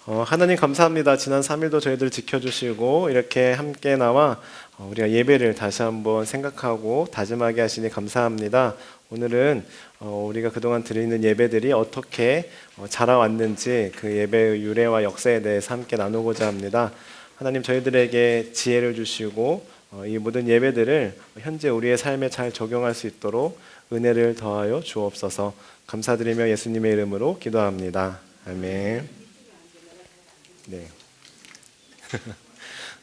하나님 감사합니다. 지난 3일도 저희들 지켜주시고 이렇게 함께 나와 우리가 예배를 다시 한번 생각하고 다짐하게 하시니 감사합니다. 오늘은 우리가 그동안 드리는 예배들이 어떻게 자라왔는지 그 예배의 유래와 역사에 대해서 함께 나누고자 합니다. 하나님 저희들에게 지혜를 주시고 이 모든 예배들을 현재 우리의 삶에 잘 적용할 수 있도록 은혜를 더하여 주옵소서. 감사드리며 예수님의 이름으로 기도합니다. 아멘. 네.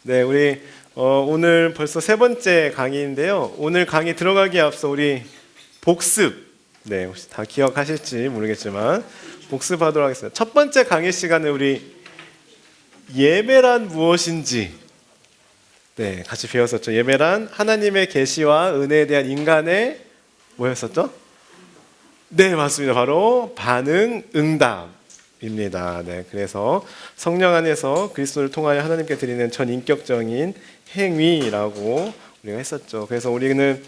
네, 우리 오늘 벌써 세 번째 강의인데요. 오늘 강의 들어가기에 앞서 우리 복습, 네, 혹시 다 기억하실지 모르겠지만 복습하도록 하겠습니다. 첫 번째 강의 시간에 우리 예배란 무엇인지, 네, 같이 배웠었죠. 예배란 하나님의 계시와 은혜에 대한 인간의 뭐였었죠? 네, 맞습니다. 바로 반응, 응답. 입니다. 네, 그래서 성령 안에서 그리스도를 통하여 하나님께 드리는 전인격적인 행위라고 우리가 했었죠. 그래서 우리는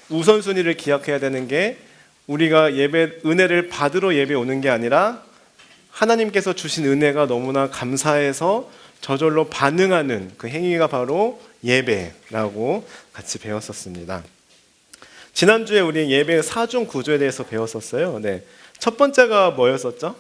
우선순위를 기억해야 되는 게 우리가 예배 은혜를 받으러 예배 오는 게 아니라 하나님께서 주신 은혜가 너무나 감사해서 저절로 반응하는 그 행위가 바로 예배라고 같이 배웠었습니다. 지난주에 우리 예배의 사중 구조에 대해서 배웠었어요. 네, 첫 번째가 뭐였었죠?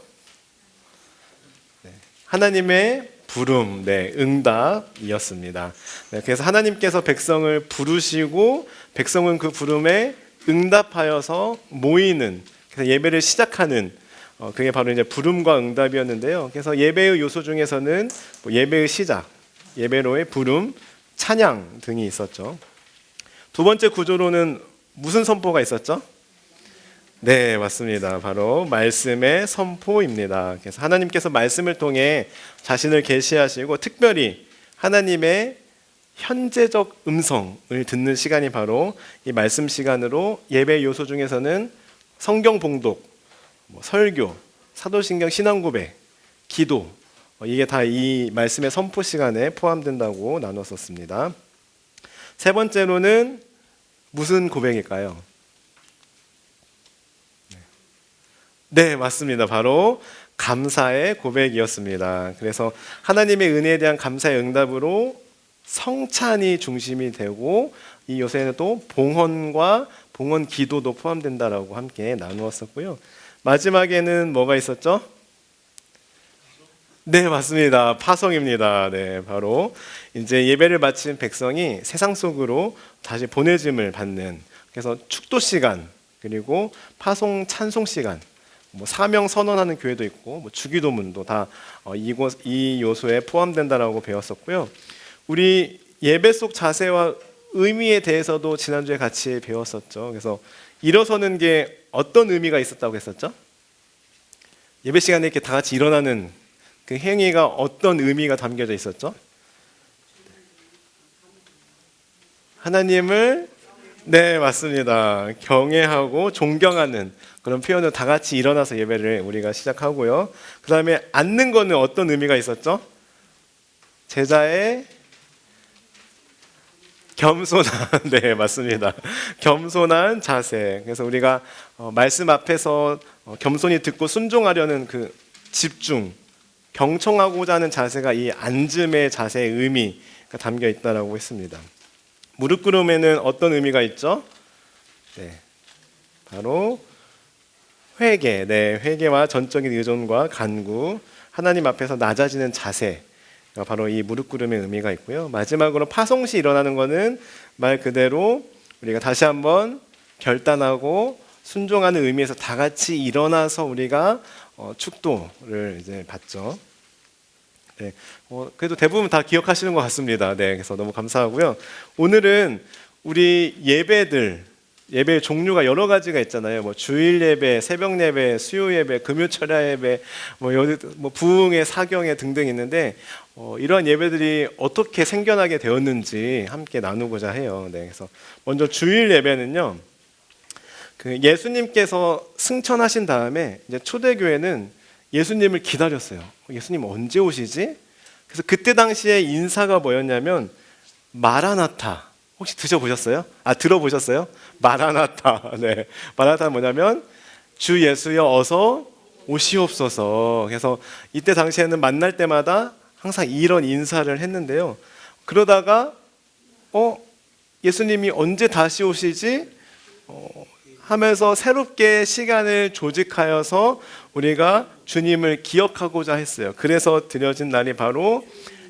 하나님의 부름, 네, 응답이었습니다. 네, 그래서 하나님께서 백성을 부르시고 백성은 그 부름에 응답하여서 모이는, 그래서 예배를 시작하는 그게 바로 이제 부름과 응답이었는데요. 그래서 예배의 요소 중에서는 예배의 시작, 예배로의 부름, 찬양 등이 있었죠. 두 번째 구조로는 무슨 선포가 있었죠? 네, 맞습니다. 바로 말씀의 선포입니다. 그래서 하나님께서 말씀을 통해 자신을 계시하시고 특별히 하나님의 현재적 음성을 듣는 시간이 바로 이 말씀 시간으로 예배 요소 중에서는 성경 봉독, 설교, 사도신경 신앙 고백, 기도, 이게 다 이 말씀의 선포 시간에 포함된다고 나눴었습니다. 세 번째로는 무슨 고백일까요? 네, 맞습니다. 바로 감사의 고백이었습니다. 그래서 하나님의 은혜에 대한 감사의 응답으로 성찬이 중심이 되고 이 요새는 또 봉헌과 봉헌 기도도 포함된다라고 함께 나누었었고요. 마지막에는 뭐가 있었죠? 네, 맞습니다. 파송입니다. 네, 바로 이제 예배를 마친 백성이 세상 속으로 다시 보내짐을 받는, 그래서 축도 시간, 그리고 파송 찬송 시간, 사명 선언하는 교회도 있고 주기도문도 다 이 요소에 포함된다라고 배웠었고요. 우리 예배 속 자세와 의미에 대해서도 지난주에 같이 배웠었죠. 그래서 일어서는 게 어떤 의미가 있었다고 했었죠? 예배 시간에 이렇게 다 같이 일어나는 그 행위가 어떤 의미가 담겨져 있었죠? 하나님을, 네, 맞습니다. 경외하고 존경하는 그런 표현을 다 같이 일어나서 예배를 우리가 시작하고요. 그 다음에 앉는 거는 어떤 의미가 있었죠? 제자의 겸손한, 네, 맞습니다. 겸손한 자세. 그래서 우리가 말씀 앞에서 겸손히 듣고 순종하려는 그 집중, 경청하고자 하는 자세가 이 앉음의 자세의 의미가 담겨 있다라고 했습니다. 무릎 꿇음에는 어떤 의미가 있죠? 네, 바로 회개, 네, 회개와 전적인 의존과 간구, 하나님 앞에서 낮아지는 자세가 바로 이 무릎 꿇음의 의미가 있고요. 마지막으로 파송시 일어나는 것은 말 그대로 우리가 다시 한번 결단하고 순종하는 의미에서 다 같이 일어나서 우리가 축도를 이제 받죠. 네, 그래도 대부분 다 기억하시는 것 같습니다. 네, 그래서 너무 감사하고요. 오늘은 우리 예배의 종류가 여러 가지가 있잖아요. 주일 예배, 새벽 예배, 수요 예배, 금요 철야 예배, 부흥회, 사경회 등등 있는데 이러한 예배들이 어떻게 생겨나게 되었는지 함께 나누고자 해요. 네, 그래서 먼저 주일 예배는요. 그 예수님께서 승천하신 다음에 이제 초대교회는 예수님을 기다렸어요. 예수님 언제 오시지? 그래서 그때 당시에 인사가 뭐였냐면 마라나타. 혹시 드셔보셨어요? 들어보셨어요? 마라나타. 네, 마라나타는 뭐냐면 주 예수여 어서 오시옵소서. 그래서 이때 당시에는 만날 때마다 항상 이런 인사를 했는데요. 그러다가 예수님이 언제 다시 오시지? 하면서 새롭게 시간을 조직하여서 우리가 주님을 기억하고자 했어요. 그래서 드려진 날이 바로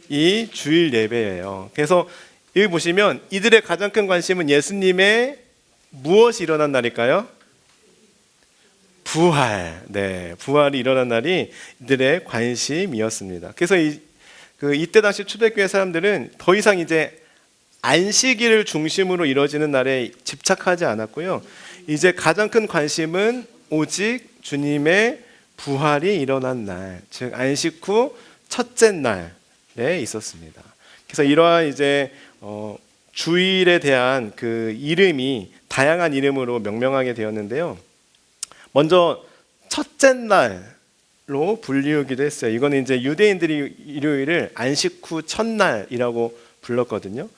이 주일 예배예요. 그래서 여기 보시면 이들의 가장 큰 관심은 예수님의 무엇이 일어난 날일까요? 부활. 네, 부활이 일어난 날이 이들의 관심이었습니다. 그래서 이때 당시 초대교회 사람들은 더 이상 이제 안식일을 중심으로 이루어지는 날에 집착하지 않았고요. 이제 가장 큰 관심은 오직 주님의 부활이 일어난 날, 즉 안식 후 첫째 날에 있었습니다. 그래서 이러한 이제 주일에 대한 그 이름이 다양한 이름으로 명명하게 되었는데요. 먼저 첫째 날로 불리우기도 했어요. 이거는 이제 유대인들이 일요일을 안식 후 첫날이라고 불렀거든요.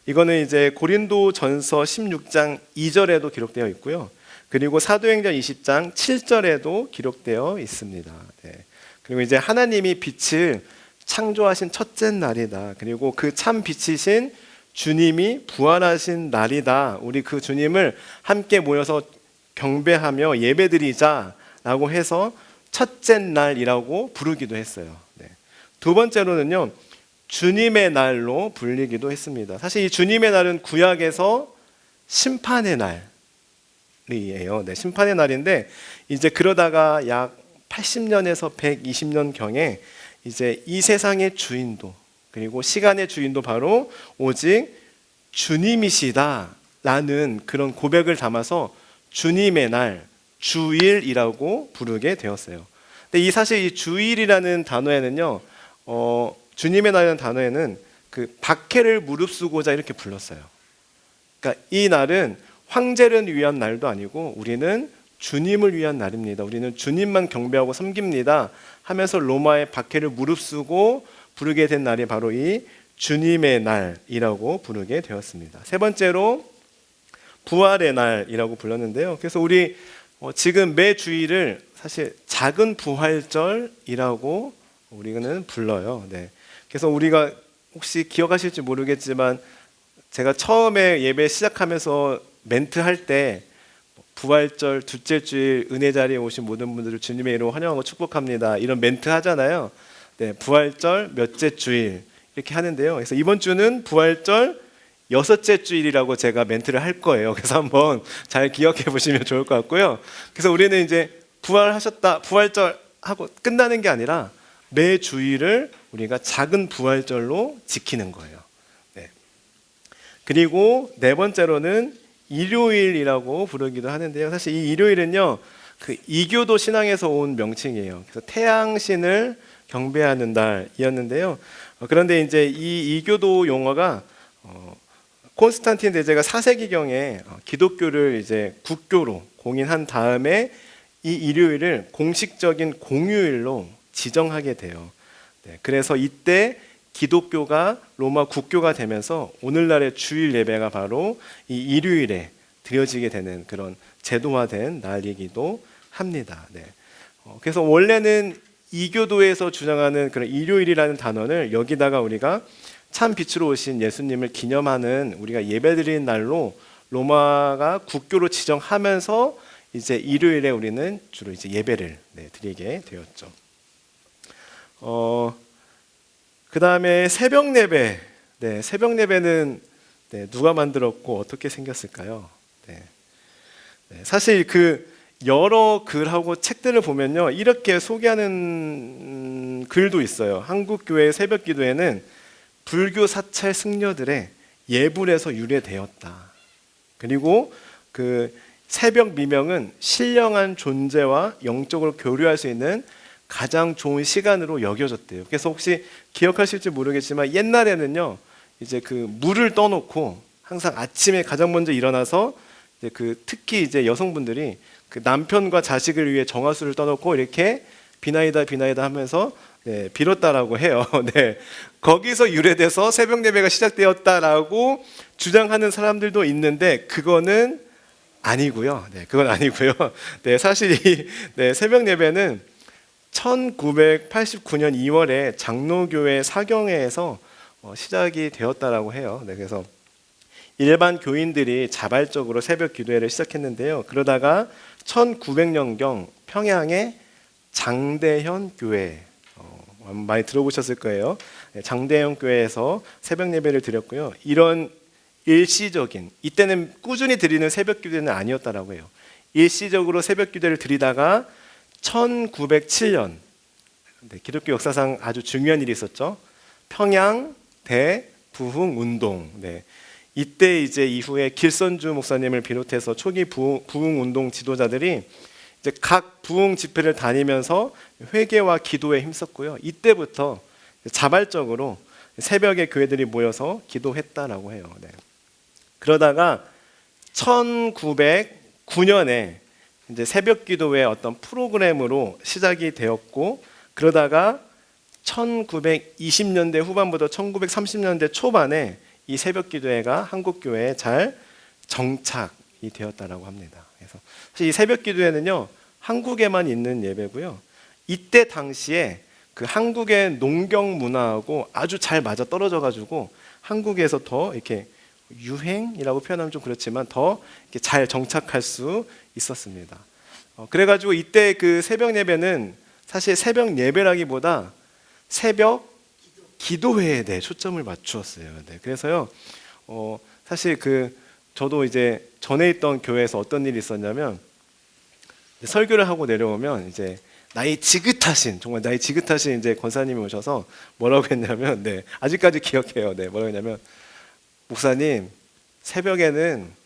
이거는 이제 고린도전서 16장 2절에도 기록되어 있고요. 그리고 사도행전 20장 7절에도 기록되어 있습니다. 네. 그리고 이제 하나님이 빛을 창조하신 첫째 날이다. 그리고 그 참 빛이신 주님이 부활하신 날이다. 우리 그 주님을 함께 모여서 경배하며 예배드리자라고 해서 첫째 날이라고 부르기도 했어요. 네. 두 번째로는요, 주님의 날로 불리기도 했습니다. 사실 이 주님의 날은 구약에서 심판의 날이에요. 네, 심판의 날인데 이제 그러다가 약 80년에서 120년 경에 이제 이 세상의 주인도 그리고 시간의 주인도 바로 오직 주님이시다라는 그런 고백을 담아서 주님의 날, 주일이라고 부르게 되었어요. 근데 사실 이 주일이라는 단어에는요, 주님의 날이라는 단어에는 그 박해를 무릅쓰고자 이렇게 불렀어요. 그러니까 이 날은 황제를 위한 날도 아니고 우리는 주님을 위한 날입니다. 우리는 주님만 경배하고 섬깁니다 하면서 로마의 박해를 무릅쓰고 부르게 된 날이 바로 이 주님의 날이라고 부르게 되었습니다. 세 번째로 부활의 날이라고 불렀는데요. 그래서 우리 지금 매 주일을 사실 작은 부활절이라고 우리는 불러요. 네. 그래서 우리가 혹시 기억하실지 모르겠지만 제가 처음에 예배 시작하면서 멘트 할 때 부활절 둘째 주일 은혜 자리에 오신 모든 분들을 주님의 이름으로 환영하고 축복합니다. 이런 멘트 하잖아요. 네, 부활절 몇째 주일 이렇게 하는데요. 그래서 이번 주는 부활절 여섯째 주일이라고 제가 멘트를 할 거예요. 그래서 한번 잘 기억해 보시면 좋을 것 같고요. 그래서 우리는 이제 부활하셨다, 부활절 하고 끝나는 게 아니라 매 주일을 우리가 작은 부활절로 지키는 거예요. 네. 그리고 네 번째로는 일요일이라고 부르기도 하는데요. 사실 이 일요일은요, 그 이교도 신앙에서 온 명칭이에요. 그래서 태양신을 경배하는 날이었는데요. 그런데 이제 이 이교도 용어가 콘스탄틴 대제가 4세기경에 기독교를 이제 국교로 공인한 다음에 이 일요일을 공식적인 공휴일로 지정하게 돼요. 네, 그래서 이때 기독교가 로마 국교가 되면서 오늘날의 주일 예배가 바로 이 일요일에 드려지게 되는 그런 제도화된 날이기도 합니다. 네. 그래서 원래는 이교도에서 주장하는 그런 일요일이라는 단어를 여기다가 우리가 참 빛으로 오신 예수님을 기념하는 우리가 예배드리는 날로 로마가 국교로 지정하면서 이제 일요일에 우리는 주로 이제 예배를 드리게 되었죠. 그 다음에 새벽 예배. 네, 새벽 예배는 누가 만들었고 어떻게 생겼을까요? 네. 사실 그 여러 글하고 책들을 보면요, 이렇게 소개하는 글도 있어요. 한국 교회 새벽 기도회는 불교 사찰 승려들의 예불에서 유래되었다. 그리고 그 새벽 미명은 신령한 존재와 영적으로 교류할 수 있는 가장 좋은 시간으로 여겨졌대요. 그래서 혹시 기억하실지 모르겠지만 옛날에는요, 이제 그 물을 떠놓고 항상 아침에 가장 먼저 일어나서 이제 그 특히 이제 여성분들이 그 남편과 자식을 위해 정화수를 떠놓고 이렇게 비나이다 비나이다 하면서 빌었다라고 해요. 네, 거기서 유래돼서 새벽 예배가 시작되었다라고 주장하는 사람들도 있는데 그거는 아니고요. 네, 그건 아니고요. 네, 사실 이 새벽 예배는 1989년 2월에 장로교회 사경회에서 시작이 되었다라고 해요. 네, 그래서 일반 교인들이 자발적으로 새벽 기도회를 시작했는데요. 그러다가 1900년경 평양의 장대현 교회, 많이 들어보셨을 거예요. 장대현 교회에서 새벽 예배를 드렸고요. 이런 일시적인, 이때는 꾸준히 드리는 새벽 기도회는 아니었다라고 해요. 일시적으로 새벽 기도회를 드리다가 1907년, 기독교 역사상 아주 중요한 일이 있었죠. 평양 대부흥 운동. 이때 이제 이후에 길선주 목사님을 비롯해서 초기 부흥 운동 지도자들이 이제 각 부흥 집회를 다니면서 회개와 기도에 힘썼고요. 이때부터 자발적으로 새벽에 교회들이 모여서 기도했다라고 해요. 그러다가 1909년에 이제 새벽 기도회 어떤 프로그램으로 시작이 되었고, 그러다가 1920년대 후반부터 1930년대 초반에 이 새벽 기도회가 한국 교회에 잘 정착이 되었다라고 합니다. 그래서 사실 이 새벽 기도회는요, 한국에만 있는 예배고요. 이때 당시에 그 한국의 농경 문화하고 아주 잘 맞아 떨어져 가지고 한국에서 더 이렇게 유행이라고 표현하면 좀 그렇지만 더 이렇게 잘 정착할 수 있었습니다. 그래가지고 이때 그 새벽 예배는 사실 새벽 예배라기보다 새벽 기도회에 대해 초점을 맞추었어요. 그래서요, 사실 저도 이제 전에 있던 교회에서 어떤 일이 있었냐면, 설교를 하고 내려오면 이제 정말 나이 지긋하신 이제 권사님이 오셔서 뭐라고 했냐면, 아직까지 기억해요. 뭐라고 했냐면, 목사님, 새벽에는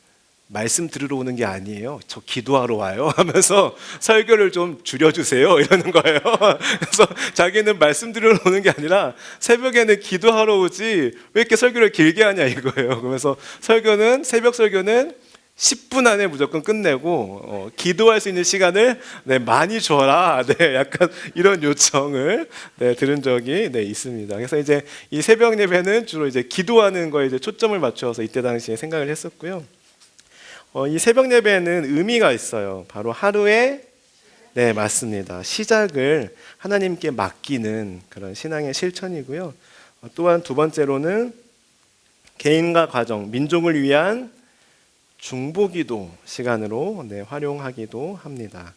말씀 들으러 오는 게 아니에요. 저 기도하러 와요. 하면서 설교를 좀 줄여주세요. 이러는 거예요. 그래서 자기는 말씀 들으러 오는 게 아니라 새벽에는 기도하러 오지 왜 이렇게 설교를 길게 하냐 이거예요. 그러면서 새벽 설교는 10분 안에 무조건 끝내고 기도할 수 있는 시간을 많이 줘라. 약간 이런 요청을 들은 적이 있습니다. 그래서 이제 이 새벽 예배는 주로 이제 기도하는 거에 이제 초점을 맞춰서 이때 당시에 생각을 했었고요. 이 새벽 예배는 의미가 있어요. 바로 하루의 맞습니다. 시작을 하나님께 맡기는 그런 신앙의 실천이고요. 또한 두 번째로는 개인과 가정, 민족을 위한 중보기도 시간으로 활용하기도 합니다.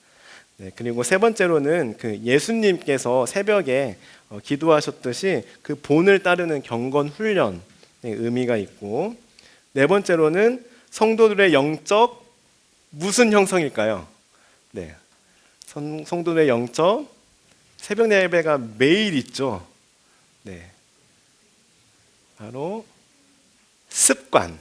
그리고 세 번째로는 그 예수님께서 새벽에 기도하셨듯이 그 본을 따르는 경건 훈련의 의미가 있고, 네 번째로는 성도들의 영적 무슨 형성일까요? 성도들의 영적 새벽 예배가 매일 있죠. 바로 습관.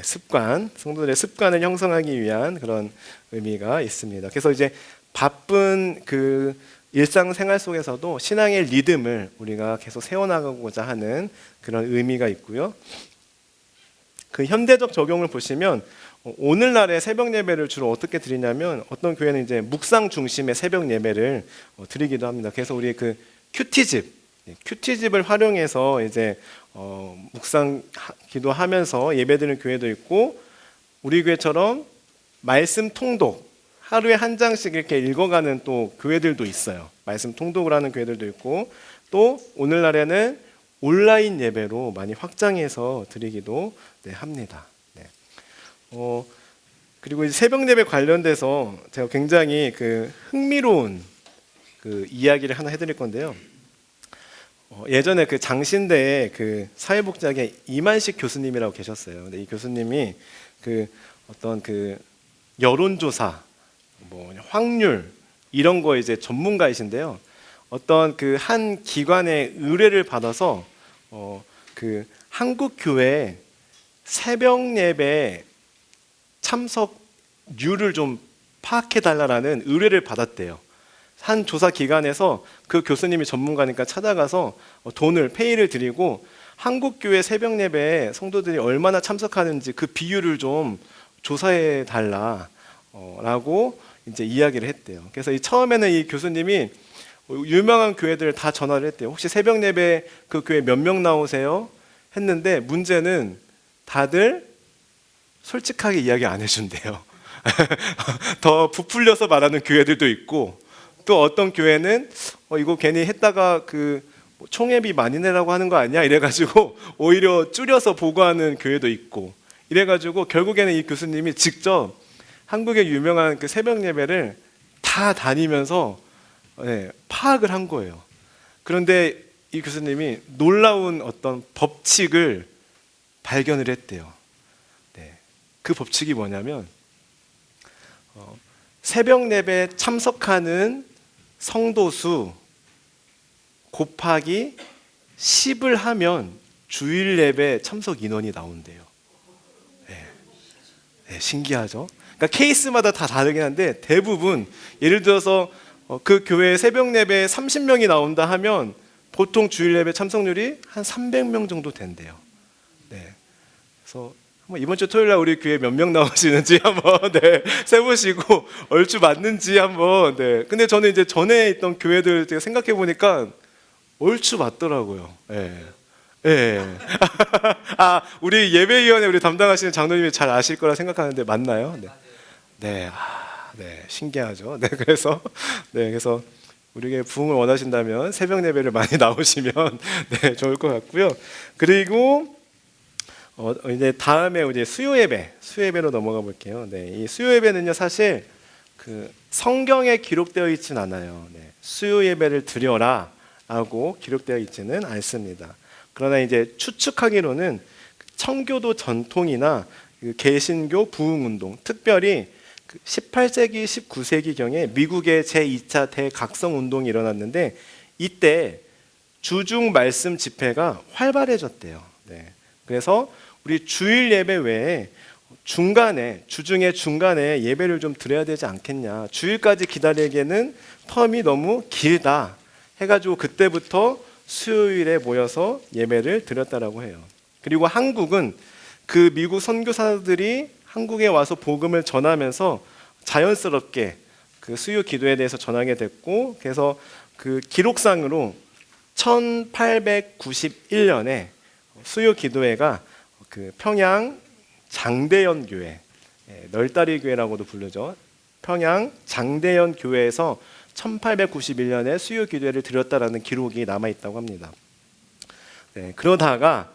습관. 성도들의 습관을 형성하기 위한 그런 의미가 있습니다. 그래서 이제 바쁜 그 일상생활 속에서도 신앙의 리듬을 우리가 계속 세워나가고자 하는 그런 의미가 있고요. 그 현대적 적용을 보시면 오늘날의 새벽 예배를 주로 어떻게 드리냐면, 어떤 교회는 이제 묵상 중심의 새벽 예배를 드리기도 합니다. 그래서 우리 그 큐티집을 활용해서 이제 묵상 기도하면서 예배드리는 교회도 있고, 우리 교회처럼 말씀 통독 하루에 한 장씩 이렇게 읽어가는 또 교회들도 있어요. 말씀 통독을 하는 교회들도 있고, 또 오늘날에는 온라인 예배로 많이 확장해서 드리기도 합니다. 그리고 이제 새벽 예배 관련돼서 제가 굉장히 그 흥미로운 그 이야기를 하나 해드릴 건데요. 예전에 그 장신대에 그 사회복지학의 이만식 교수님이라고 계셨어요. 근데 이 교수님이 그 어떤 그 여론조사, 확률 이런 거 이제 전문가이신데요. 어떤 그 한 기관의 의뢰를 받아서 그 한국 교회 새벽 예배 참석률을 좀 파악해 달라라는 의뢰를 받았대요. 한 조사 기관에서 그 교수님이 전문가니까 찾아가서 돈을 페이를 드리고 한국 교회 새벽 예배에 성도들이 얼마나 참석하는지 그 비율을 좀 조사해 달라라고 이제 이야기를 했대요. 그래서 처음에는 이 교수님이 유명한 교회들 다 전화를 했대요. 혹시 새벽 예배 그 교회 몇 명 나오세요? 했는데 문제는 다들 솔직하게 이야기 안 해준대요. 더 부풀려서 말하는 교회들도 있고, 또 어떤 교회는 이거 괜히 했다가 뭐 총회비 많이 내라고 하는 거 아니야? 이래가지고 오히려 줄여서 보고하는 교회도 있고, 이래가지고 결국에는 이 교수님이 직접 한국의 유명한 그 새벽 예배를 다 다니면서 파악을 한 거예요. 그런데 이 교수님이 놀라운 어떤 법칙을 발견을 했대요. 그 법칙이 뭐냐면 새벽 예배 참석하는 성도 수 곱하기 10을 하면 주일 예배 참석 인원이 나온대요. 신기하죠? 그러니까 케이스마다 다 다르긴 한데, 대부분 예를 들어서 그 교회에 새벽 예배에 30명이 나온다 하면 보통 주일 예배 참석률이 한 300명 정도 된대요. 그래서 이번 주 토요일 날 우리 교회 몇 명 나오시는지 한번 세보시고 얼추 맞는지 한번. 근데 저는 이제 전에 있던 교회들 제가 생각해 보니까 얼추 맞더라고요. 우리 예배위원회 우리 담당하시는 장로님이 잘 아실 거라 생각하는데 맞나요? 네, 신기하죠. 그래서 우리에게 부흥을 원하신다면 새벽 예배를 많이 나오시면 좋을 것 같고요. 그리고 이제 다음에 이제 수요 예배로 넘어가 볼게요. 이 수요 예배는요, 사실 그 성경에 기록되어 있진 않아요. 수요 예배를 드려라라고 기록되어 있지는 않습니다. 그러나 이제 추측하기로는 청교도 전통이나 개신교 부흥운동, 특별히 18세기, 19세기경에 미국의 제2차 대각성운동이 일어났는데, 이때 주중 말씀 집회가 활발해졌대요. 그래서 우리 주일 예배 외에 주중의 중간에 예배를 좀 드려야 되지 않겠냐, 주일까지 기다리기에는 텀이 너무 길다 해가지고 그때부터 수요일에 모여서 예배를 드렸다라고 해요. 그리고 한국은 그 미국 선교사들이 한국에 와서 복음을 전하면서 자연스럽게 그 수요 기도에 대해서 전하게 됐고, 그래서 그 기록상으로 1891년에 수요 기도회가 그 평양 장대연 교회, 널다리 교회라고도 부르죠. 평양 장대연 교회에서 1891년에 수요 기도회를 드렸다라는 기록이 남아 있다고 합니다. 그러다가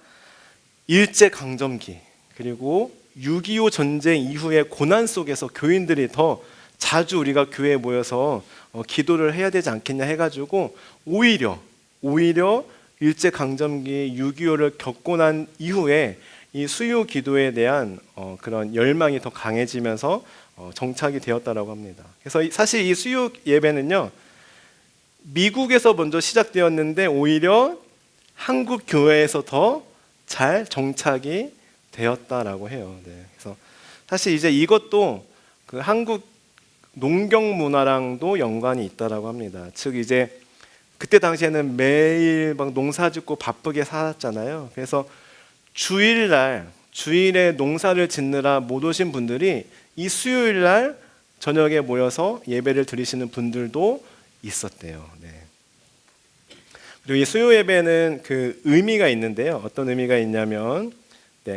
일제 강점기 그리고 6.25 전쟁 이후의 고난 속에서 교인들이 더 자주 우리가 교회에 모여서 기도를 해야 되지 않겠냐 해가지고 오히려 일제 강점기 6.25를 겪고 난 이후에 이 수요 기도에 대한 그런 열망이 더 강해지면서 정착이 되었다라고 합니다. 그래서 사실 이 수요 예배는요, 미국에서 먼저 시작되었는데 오히려 한국 교회에서 더 잘 정착이 되었다라고 해요. 그래서 사실 이제 이것도 그 한국 농경 문화랑도 연관이 있다라고 합니다. 즉 이제 그때 당시에는 매일 막 농사짓고 바쁘게 살았잖아요. 그래서 주일에 농사를 짓느라 못 오신 분들이 이 수요일날 저녁에 모여서 예배를 드리시는 분들도 있었대요. 그리고 이 수요 예배는 그 의미가 있는데요. 어떤 의미가 있냐면,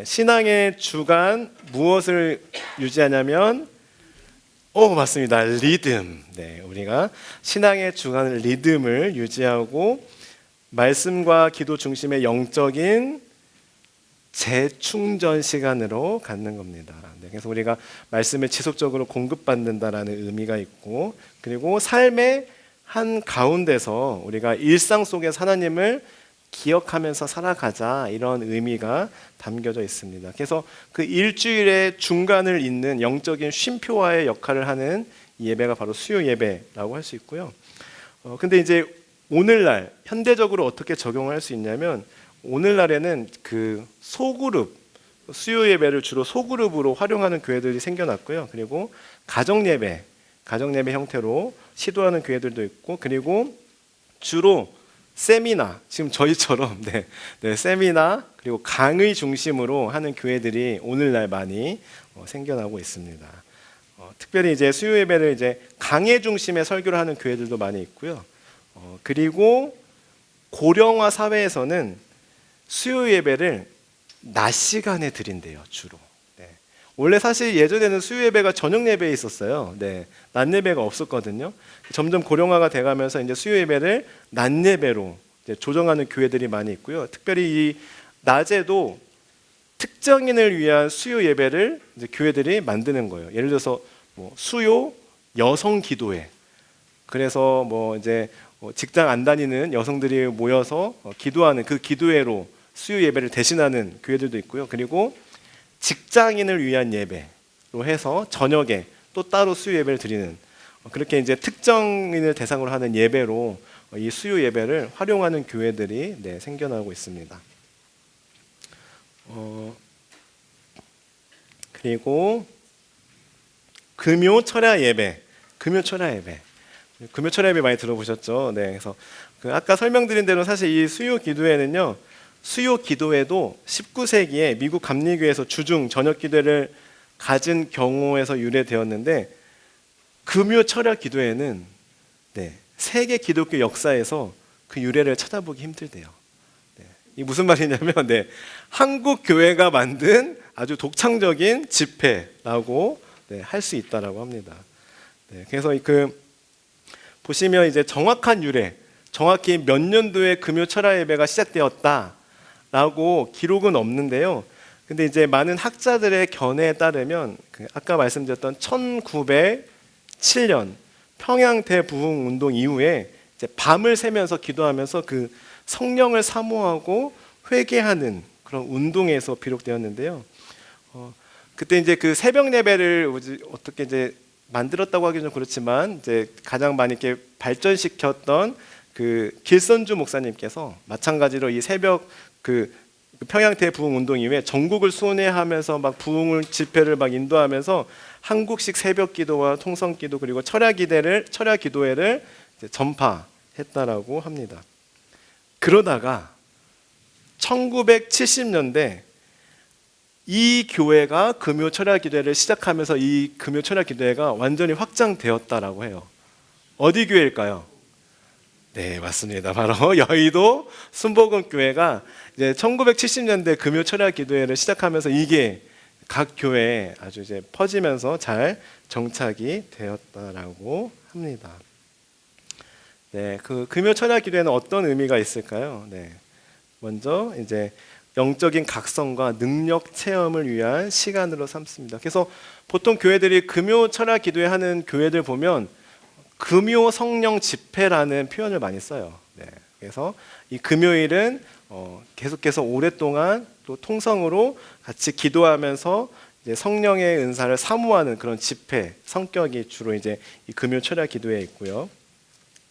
신앙의 주간 무엇을 유지하냐면, 맞습니다. 리듬. 우리가 신앙의 주간 리듬을 유지하고 말씀과 기도 중심의 영적인 재충전 시간으로 갖는 겁니다. 그래서 우리가 말씀을 지속적으로 공급받는다라는 의미가 있고, 그리고 삶의 한 가운데서 우리가 일상 속에서 하나님을 기억하면서 살아가자, 이런 의미가 담겨져 있습니다. 그래서 그 일주일의 중간을 잇는 영적인 쉼표와의 역할을 하는 이 예배가 바로 수요 예배라고 할 수 있고요. 근데 이제 오늘날 현대적으로 어떻게 적용할 수 있냐면, 오늘날에는 그 소그룹, 수요 예배를 주로 소그룹으로 활용하는 교회들이 생겨났고요. 그리고 가정 예배 형태로 시도하는 교회들도 있고, 그리고 주로 세미나, 지금 저희처럼 세미나 그리고 강의 중심으로 하는 교회들이 오늘날 많이 생겨나고 있습니다. 특별히 이제 수요 예배를 이제 강의 중심의 설교를 하는 교회들도 많이 있고요. 그리고 고령화 사회에서는 수요 예배를 낮 시간에 드린대요, 주로. 원래 사실 예전에는 수요 예배가 저녁 예배에 있었어요. 네, 낮 예배가 없었거든요. 점점 고령화가 돼가면서 이제 수요 예배를 낮 예배로 이제 조정하는 교회들이 많이 있고요. 특별히 이 낮에도 특정인을 위한 수요 예배를 이제 교회들이 만드는 거예요. 예를 들어서 뭐 수요 여성 기도회. 그래서 뭐 이제 직장 안 다니는 여성들이 모여서 기도하는 그 기도회로 수요 예배를 대신하는 교회들도 있고요. 그리고 직장인을 위한 예배로 해서 저녁에 또 따로 수요 예배를 드리는, 그렇게 이제 특정인을 대상으로 하는 예배로 이 수요 예배를 활용하는 교회들이 생겨나고 있습니다. 그리고 금요 철야 예배, 금요 철야 예배 많이 들어보셨죠? 네, 그래서 아까 설명드린 대로 사실 이 수요 기도회는요, 수요 기도회도 19세기에 미국 감리교에서 주중 저녁 기도회를 가진 경우에서 유래되었는데, 금요 철야 기도회는 세계 기독교 역사에서 그 유래를 찾아보기 힘들대요. 이 무슨 말이냐면 한국 교회가 만든 아주 독창적인 집회라고 할 수 있다라고 합니다. 그래서 보시면 이제 정확한 유래, 정확히 몇 년도에 금요 철야 예배가 시작되었다라고 기록은 없는데요. 근데 이제 많은 학자들의 견해에 따르면 아까 말씀드렸던 1907년 평양 대부흥 운동 이후에 이제 밤을 새면서 기도하면서 그 성령을 사모하고 회개하는 그런 운동에서 비롯되었는데요. 그때 이제 그 새벽 예배를 어떻게 이제 만들었다고 하기는 좀 그렇지만 이제 가장 많이 이렇게 발전시켰던 그 길선주 목사님께서 마찬가지로 이 새벽 그 평양 대부흥 운동 이후에 전국을 순회하면서 막 부흥을 집회를 막 인도하면서 한국식 새벽 기도와 통성 기도 그리고 철야 기도회를 전파했다라고 합니다. 그러다가 1970년대 이 교회가 금요 철야 기도회를 시작하면서 이 금요 철야 기도회가 완전히 확장되었다라고 해요. 어디 교회일까요? 네, 맞습니다. 바로 여의도 순복음 교회가 이제 1970년대 금요 철야 기도회를 시작하면서 이게 각 교회에 아주 이제 퍼지면서 잘 정착이 되었다라고 합니다. 네, 그 금요 철야 기도회는 어떤 의미가 있을까요? 먼저 이제 영적인 각성과 능력 체험을 위한 시간으로 삼습니다. 그래서 보통 교회들이 금요 철야 기도회 하는 교회들 보면 금요 성령 집회라는 표현을 많이 써요. 그래서 이 금요일은 계속해서 오랫동안 또 통성으로 같이 기도하면서 이제 성령의 은사를 사모하는 그런 집회 성격이 주로 이제 이 금요 철야 기도회에 있고요.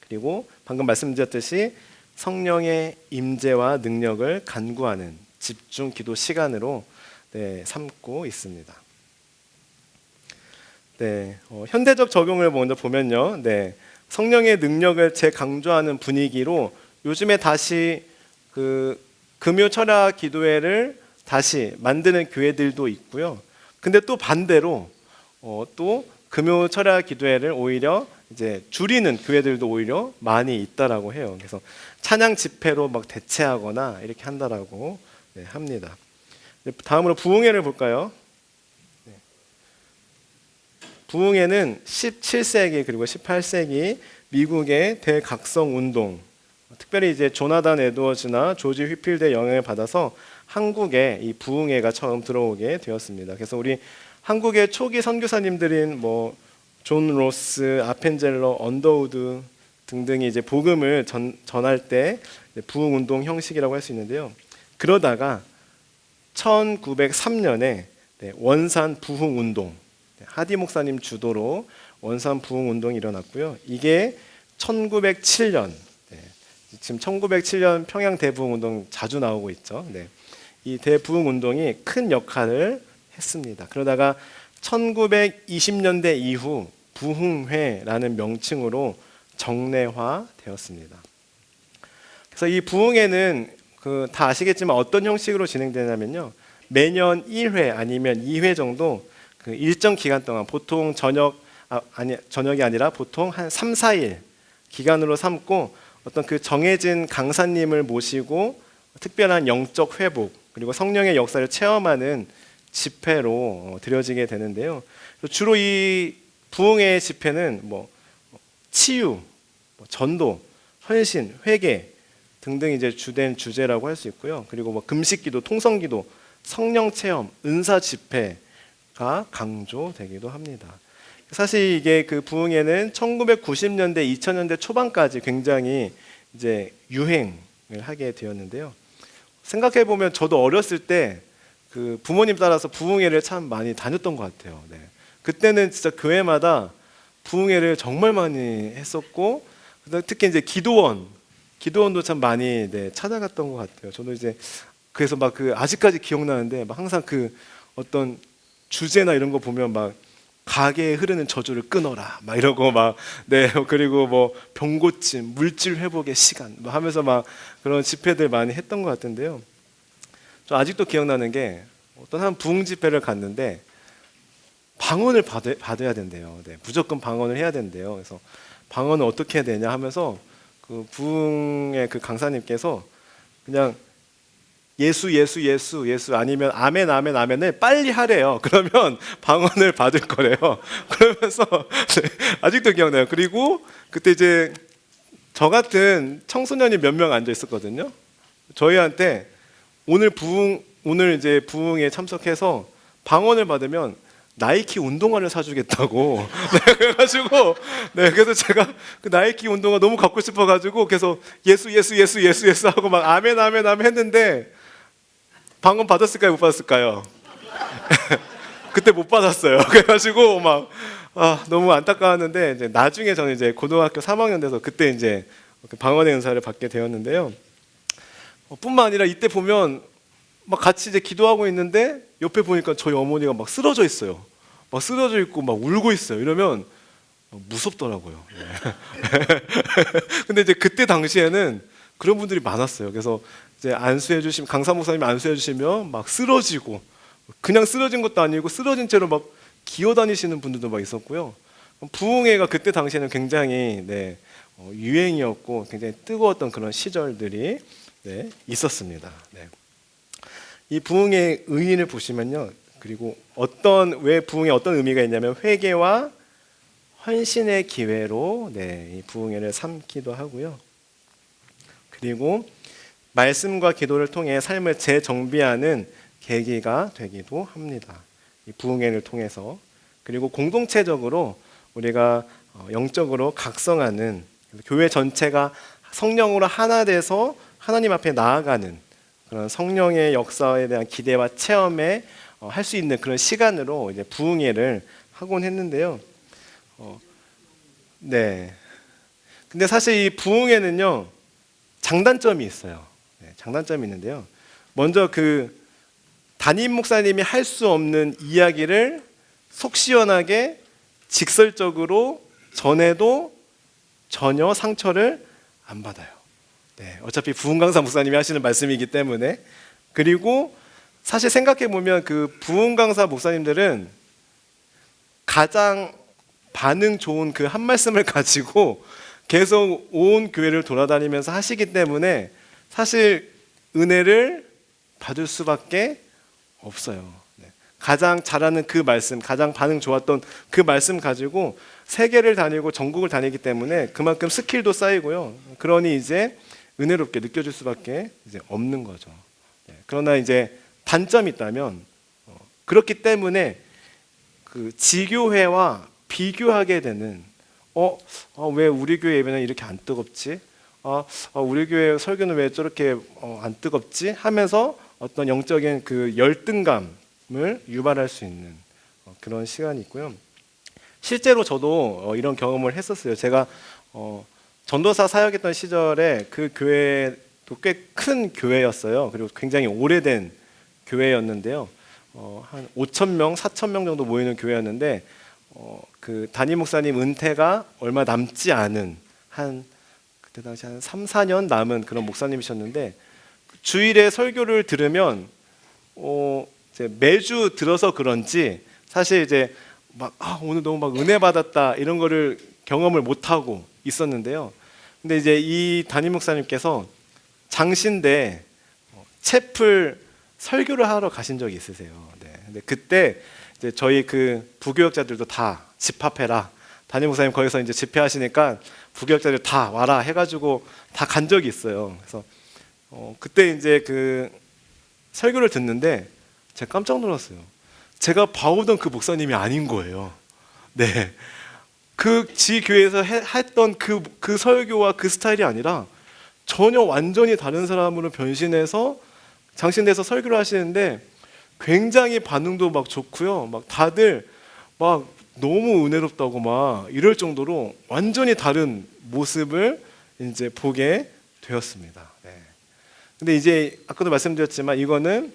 그리고 방금 말씀드렸듯이 성령의 임재와 능력을 간구하는 집중 기도 시간으로 삼고 있습니다. 현대적 적용을 먼저 보면요, 성령의 능력을 재강조하는 분위기로 요즘에 다시 그 금요 철야 기도회를 다시 만드는 교회들도 있고요. 근데 또 반대로 또 금요 철야 기도회를 오히려 이제 줄이는 교회들도 오히려 많이 있다라고 해요. 그래서 찬양 집회로 막 대체하거나 이렇게 한다라고 합니다. 다음으로 부흥회를 볼까요? 부흥회는 17세기 그리고 18세기 미국의 대각성 운동, 특별히 이제 조나단 에드워즈나 조지 휘필드의 영향을 받아서 한국에 이 부흥회가 처음 들어오게 되었습니다. 그래서 우리 한국의 초기 선교사님들인 존 로스, 아펜젤러, 언더우드 등등이 이제 복음을 전할 때 부흥 운동 형식이라고 할 수 있는데요. 그러다가 1903년에 원산 부흥 운동, 하디 목사님 주도로 원산 부흥 운동이 일어났고요. 이게 1907년, 지금 1907년 평양 대부흥 운동 자주 나오고 있죠. 이 대부흥 운동이 큰 역할을 했습니다. 그러다가 1920년대 이후 부흥회라는 명칭으로 정례화되었습니다. 그래서 이 부흥회는 다 아시겠지만 어떤 형식으로 진행되냐면요, 매년 1회 아니면 2회 정도 그 일정 기간 동안, 보통 저녁이 아니라 보통 한 3, 4일 기간으로 삼고 어떤 그 정해진 강사님을 모시고 특별한 영적 회복 그리고 성령의 역사를 체험하는 집회로 드려지게 되는데요. 주로 이 부흥의 집회는 뭐 치유, 전도, 헌신, 회개 등등 이제 주된 주제라고 할 수 있고요. 그리고 뭐 금식기도, 통성기도, 성령 체험, 은사 집회가 강조되기도 합니다. 사실 이게 그 부흥회는 1990년대, 2000년대 초반까지 굉장히 이제 유행을 하게 되었는데요. 생각해 보면 저도 어렸을 때 그 부모님 따라서 부흥회를 참 많이 다녔던 것 같아요. 네. 그때는 진짜 교회마다 부흥회를 정말 많이 했었고, 특히 이제 기도원도 참 많이 찾아갔던 것 같아요. 저도 이제 그래서 막 그 아직까지 기억나는데 막 항상 그 어떤 주제나 이런 거 보면 막 가게에 흐르는 저주를 끊어라 막 이러고 막 그리고 뭐 병고침, 물질 회복의 시간 막 하면서 막 그런 집회들 많이 했던 것 같은데요. 저 아직도 기억나는 게 어떤 한 부흥 집회를 갔는데 방언을 받아야 된대요. 무조건 방언을 해야 된대요. 그래서 방언을 어떻게 해야 되냐 하면서 그 부흥의 그 강사님께서 그냥 예수 예수 예수 예수 아니면 아멘 아멘 아멘을 빨리 하래요. 그러면 방언을 받을 거래요. 그러면서 아직도 기억나요. 그리고 그때 이제 저 같은 청소년이 몇 명 앉아 있었거든요. 저희한테 오늘 이제 부흥에 참석해서 방언을 받으면 나이키 운동화를 사주겠다고. 그래가지고 그래서 제가 그 나이키 운동화 너무 갖고 싶어가지고 계속 예수 예수 예수 예수 예수 하고 막 아멘 아멘 아멘 했는데 방언 받았을까요? 못 받았을까요? 그때 못 받았어요. 그래가지고 막 너무 안타까웠는데 이제 나중에 저는 이제 고등학교 3학년 돼서 그때 이제 방언의 은사를 받게 되었는데요. 뿐만 아니라 이때 보면 막 같이 이제 기도하고 있는데 옆에 보니까 저희 어머니가 막 쓰러져 있어요. 막 쓰러져 있고 막 울고 있어요. 이러면 무섭더라고요. 근데 이제 그때 당시에는 그런 분들이 많았어요. 그래서 이제 안수해 주시면 강사 목사님이 안수해 주시면 막 쓰러지고 그냥 쓰러진 것도 아니고 쓰러진 채로 막 기어 다니시는 분들도 막 있었고요. 부흥회가 그때 당시에는 굉장히 유행이었고 굉장히 뜨거웠던 그런 시절들이 있었습니다. 이 부흥의 의의를 보시면요. 그리고 왜 부흥에 어떤 의미가 있냐면 회개와 헌신의 기회로 이 부흥회를 삼기도 하고요. 그리고 말씀과 기도를 통해 삶을 재정비하는 계기가 되기도 합니다. 이 부흥회를 통해서. 그리고 공동체적으로 우리가 영적으로 각성하는 교회 전체가 성령으로 하나 돼서 하나님 앞에 나아가는 그런 성령의 역사에 대한 기대와 체험에 할 수 있는 그런 시간으로 이제 부흥회를 하곤 했는데요. 근데 사실 이 부흥회는요 장단점이 있어요. 장단점이 있는데요. 먼저 그 담임 목사님이 할 수 없는 이야기를 속 시원하게 직설적으로 전해도 전혀 상처를 안 받아요. 어차피 부흥 강사 목사님이 하시는 말씀이기 때문에. 그리고 사실 생각해 보면 그 부흥 강사 목사님들은 가장 반응 좋은 그 한 말씀을 가지고 계속 온 교회를 돌아다니면서 하시기 때문에 사실 은혜를 받을 수밖에 없어요. 가장 잘하는 그 말씀, 가장 반응 좋았던 그 말씀 가지고 세계를 다니고 전국을 다니기 때문에 그만큼 스킬도 쌓이고요. 그러니 이제 은혜롭게 느껴질 수밖에 이제 없는 거죠. 그러나 이제 단점이 있다면 그렇기 때문에 그 지교회와 비교하게 되는 왜 우리 교회 예배는 이렇게 안 뜨겁지? 우리 교회 설교는 왜 저렇게 안 뜨겁지? 하면서 어떤 영적인 그 열등감을 유발할 수 있는 그런 시간이 있고요. 실제로 저도 이런 경험을 했었어요. 제가 전도사 사역했던 시절에 그 교회도 꽤 큰 교회였어요. 그리고 굉장히 오래된 교회였는데요. 한 5,000명, 4,000명 정도 모이는 교회였는데 그 담임 목사님 은퇴가 얼마 남지 않은 그때 당시 한 3, 4년 남은 그런 목사님이셨는데 주일에 설교를 들으면 이제 매주 들어서 그런지 사실 이제 막 오늘 너무 막 은혜 받았다 이런 거를 경험을 못 하고 있었는데요. 근데 이제 이 담임 목사님께서 장신대 채플 설교를 하러 가신 적이 있으세요. 근데 그때 이제 저희 그 부교역자들도 다 집합해라. 담임 목사님 거기서 이제 집회하시니까 부교역자들 다 와라 해가지고 다 간 적이 있어요. 그래서 그때 이제 그 설교를 듣는데 제가 깜짝 놀랐어요. 제가 봐오던 그 목사님이 아닌 거예요. 네, 그 지 교회에서 했던 그 설교와 그 스타일이 아니라 전혀 완전히 다른 사람으로 변신해서 장신대에서 설교를 하시는데 굉장히 반응도 막 좋고요. 막 다들 막 너무 은혜롭다고 막 이럴 정도로 완전히 다른 모습을 이제 보게 되었습니다. 네. 근데 이제 아까도 말씀드렸지만 이거는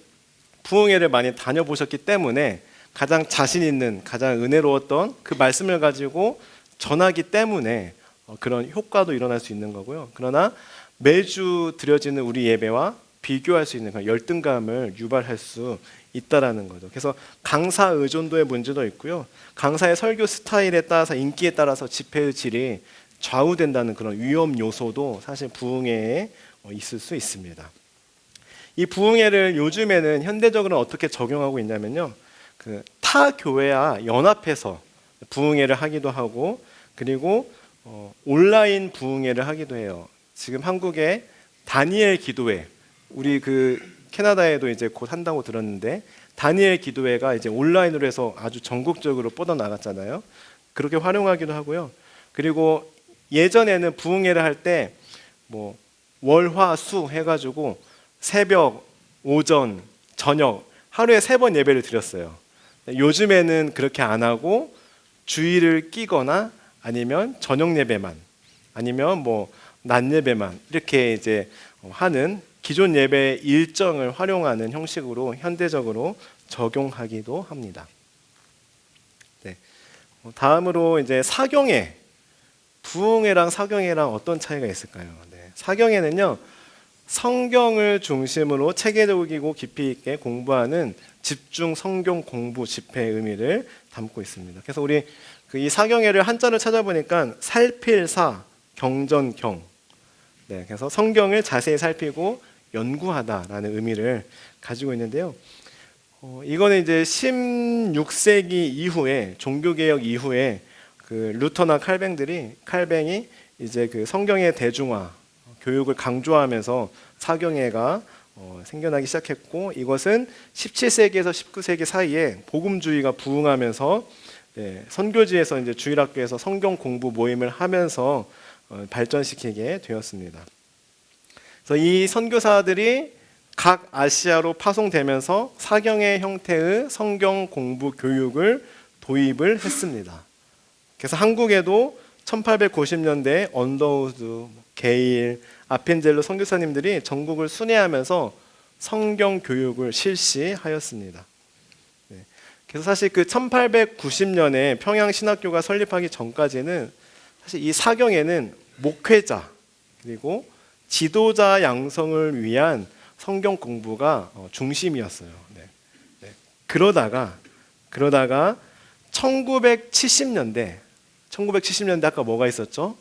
부흥회를 많이 다녀보셨기 때문에 가장 자신 있는, 가장 은혜로웠던 그 말씀을 가지고 전하기 때문에 그런 효과도 일어날 수 있는 거고요. 그러나 매주 드려지는 우리 예배와 비교할 수 있는 그런 열등감을 유발할 수 있다라는 거죠. 그래서 강사 의존도의 문제도 있고요. 강사의 설교 스타일에 따라서 인기에 따라서 집회의 질이 좌우된다는 그런 위험 요소도 사실 부흥회에 있을 수 있습니다. 이 부흥회를 요즘에는 현대적으로 어떻게 적용하고 있냐면요. 그 타 교회와 연합해서 부흥회를 하기도 하고 그리고 온라인 부흥회를 하기도 해요. 지금 한국에 다니엘 기도회, 우리 그 캐나다에도 이제 곧 한다고 들었는데 다니엘 기도회가 이제 온라인으로 해서 아주 전국적으로 뻗어 나갔잖아요. 그렇게 활용하기도 하고요. 그리고 예전에는 부흥회를 할 때 뭐 월화수 해가지고 새벽, 오전, 저녁 하루에 3번 예배를 드렸어요. 요즘에는 그렇게 안 하고 주일을 끼거나 아니면 저녁 예배만 아니면 뭐 낮 예배만 이렇게 이제 하는 기존 예배 일정을 활용하는 형식으로 현대적으로 적용하기도 합니다. 네. 다음으로 이제 사경회, 부흥회랑 사경회랑 어떤 차이가 있을까요? 네. 사경회는요 성경을 중심으로 체계적이고 깊이 있게 공부하는 집중 성경 공부 집회의 의미를 담고 있습니다. 그래서 우리 이 사경회를 한자를 찾아보니까 살필사 경전경. 네, 그래서 성경을 자세히 살피고 연구하다라는 의미를 가지고 있는데요. 이거는 이제 16세기 이후에 종교개혁 이후에 그 루터나 칼뱅이 이제 그 성경의 대중화 교육을 강조하면서 사경회가 생겨나기 시작했고 이것은 17세기에서 19세기 사이에 복음주의가 부흥하면서 선교지에서 이제 주일학교에서 성경 공부 모임을 하면서 발전시키게 되었습니다. 그래서 이 선교사들이 각 아시아로 파송되면서 사경회 형태의 성경 공부 교육을 도입을 했습니다. 그래서 한국에도 1890년대 언더우드, 게일, 아펜젤로 선교사님들이 전국을 순회하면서 성경 교육을 실시하였습니다. 그래서 사실 그 1890년에 평양 신학교가 설립하기 전까지는 사실 이 사경에는 목회자 그리고 지도자 양성을 위한 성경 공부가 중심이었어요. 그러다가 1970년대 아까 뭐가 있었죠?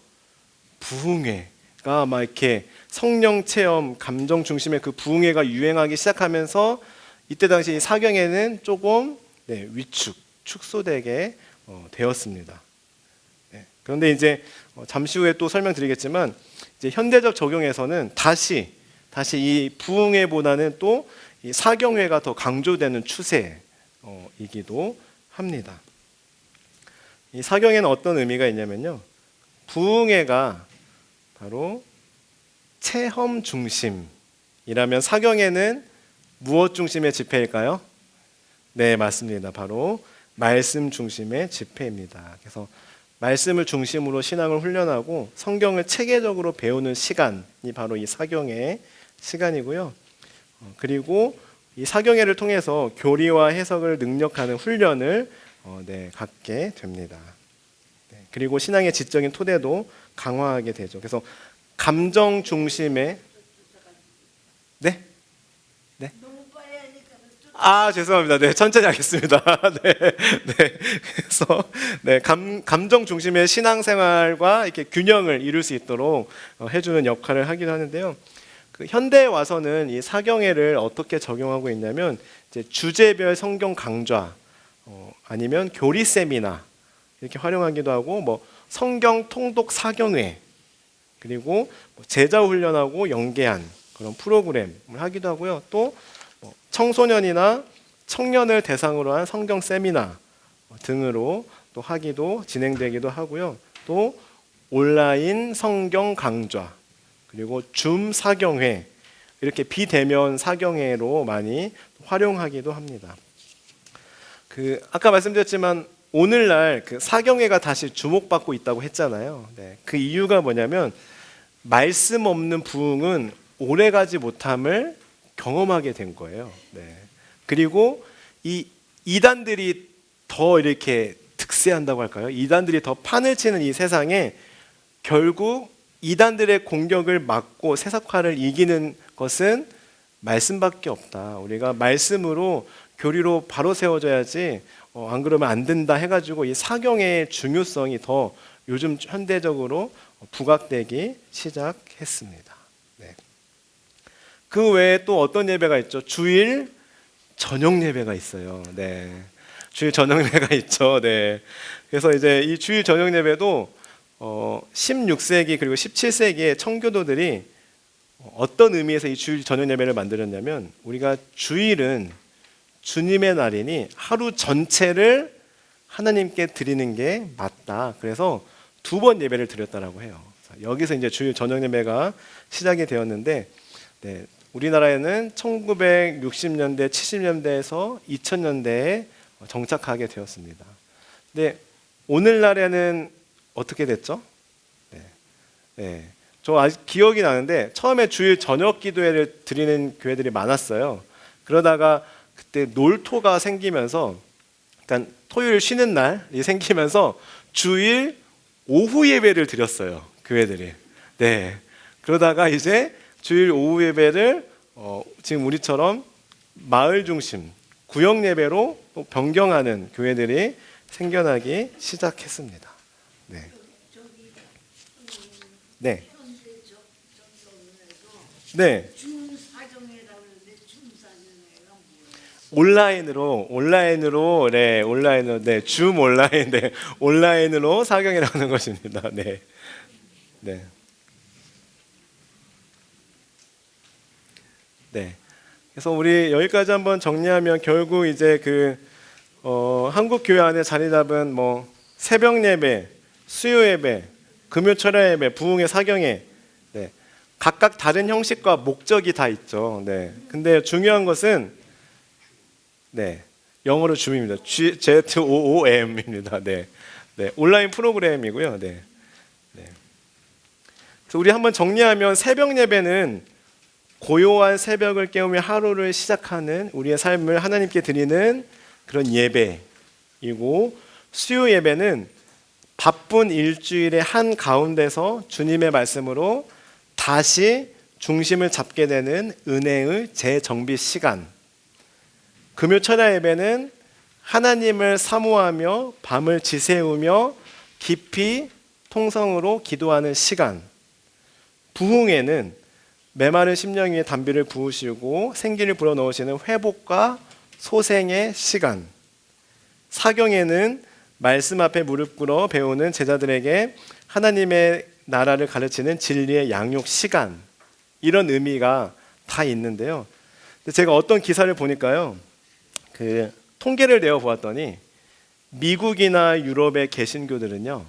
부흥회가 막 이렇게 성령 체험, 감정 중심의 그 부흥회가 유행하기 시작하면서 이때 당시 사경에는 조금 축소되게 되었습니다. 그런데 이제 잠시 후에 또 설명드리겠지만 이제 현대적 적용에서는 다시 이 부흥회보다는 또 이 사경회가 더 강조되는 추세이기도 합니다. 이 사경회는 어떤 의미가 있냐면요, 부흥회가 바로 체험 중심이라면 사경회는 무엇 중심의 집회일까요? 네, 맞습니다. 바로 말씀 중심의 집회입니다. 그래서 말씀을 중심으로 신앙을 훈련하고 성경을 체계적으로 배우는 시간이 바로 이 사경회 시간이고요. 그리고 이 사경회를 통해서 교리와 해석을 능력하는 훈련을 갖게 됩니다. 그리고 신앙의 지적인 토대도 강화하게 되죠. 그래서 감정 중심의 죄송합니다. 천천히 하겠습니다. 그래서 감정 중심의 신앙생활과 이렇게 균형을 이룰 수 있도록 해주는 역할을 하기도 하는데요. 그 현대에 와서는 이 사경회를 어떻게 적용하고 있냐면 이제 주제별 성경 강좌, 아니면 교리 세미나 이렇게 활용하기도 하고, 뭐 성경 통독 사경회, 그리고 제자 훈련하고 연계한 그런 프로그램을 하기도 하고요. 또 청소년이나 청년을 대상으로 한 성경 세미나 등으로 또 하기도 진행되기도 하고요. 또 온라인 성경 강좌, 그리고 줌 사경회, 이렇게 비대면 사경회로 많이 활용하기도 합니다. 그 아까 말씀드렸지만 오늘날 그 사경회가 다시 주목받고 있다고 했잖아요. 네, 그 이유가 뭐냐면 말씀 없는 부흥은 오래가지 못함을 경험하게 된 거예요. 네. 그리고 이 이단들이 더 이렇게 득세한다고 할까요? 이단들이 더 판을 치는 이 세상에 결국 이단들의 공격을 막고 세속화를 이기는 것은 말씀밖에 없다. 우리가 말씀으로 교리로 바로 세워져야지 안 그러면 안 된다 해가지고 이 사경의 중요성이 더 요즘 현대적으로 부각되기 시작했습니다. 네. 그 외에 또 어떤 예배가 있죠? 주일 저녁 예배가 있어요. 네. 주일 저녁 예배가 있죠. 네. 그래서 이제 이 주일 저녁 예배도 16세기 그리고 17세기의 청교도들이 어떤 의미에서 이 주일 저녁 예배를 만들었냐면, 우리가 주일은 주님의 날이니 하루 전체를 하나님께 드리는 게 맞다. 그래서 2번 예배를 드렸다라고 해요. 여기서 이제 주일 저녁 예배가 시작이 되었는데, 네, 우리나라에는 1960년대, 70년대에서 2000년대에 정착하게 되었습니다. 근데 오늘날에는 어떻게 됐죠? 네. 네. 저 아직 기억이 나는데 처음에 주일 저녁 기도회를 드리는 교회들이 많았어요. 그러다가 그때 놀토가 생기면서, 그러니까 토요일 쉬는 날이 생기면서 주일 오후 예배를 드렸어요, 교회들이. 네. 그러다가 이제 주일 오후 예배를 지금 우리처럼 마을 중심 구역 예배로 또 변경하는 교회들이 생겨나기 시작했습니다. 네. 네. 네. 온라인으로 줌 온라인, 네, 온라인으로 사경이라는 것입니다. 네, 네, 네. 그래서 우리 여기까지 한번 정리하면 결국 이제 한국 교회 안에 자리 잡은 뭐 새벽 예배, 수요 예배, 금요 철야 예배, 부흥회, 사경회, 네, 각각 다른 형식과 목적이 다 있죠. 네. 근데 중요한 것은 네, 영어로 줌입니다. ZOOM입니다. 네, 네, 온라인 프로그램이고요. 네, 네. 그래서 우리 한번 정리하면 새벽 예배는 고요한 새벽을 깨우며 하루를 시작하는 우리의 삶을 하나님께 드리는 그런 예배이고, 수요 예배는 바쁜 일주일의 한 가운데서 주님의 말씀으로 다시 중심을 잡게 되는 은혜의 재정비 시간. 금요 철야 예배는 하나님을 사모하며 밤을 지새우며 깊이 통성으로 기도하는 시간. 부흥회는 메마른 심령 위에 담비를 부으시고 생기를 불어넣으시는 회복과 소생의 시간. 사경회는 말씀 앞에 무릎 꿇어 배우는 제자들에게 하나님의 나라를 가르치는 진리의 양육 시간. 이런 의미가 다 있는데요. 제가 어떤 기사를 보니까요, 통계를 내어 보았더니 미국이나 유럽의 개신교들은요,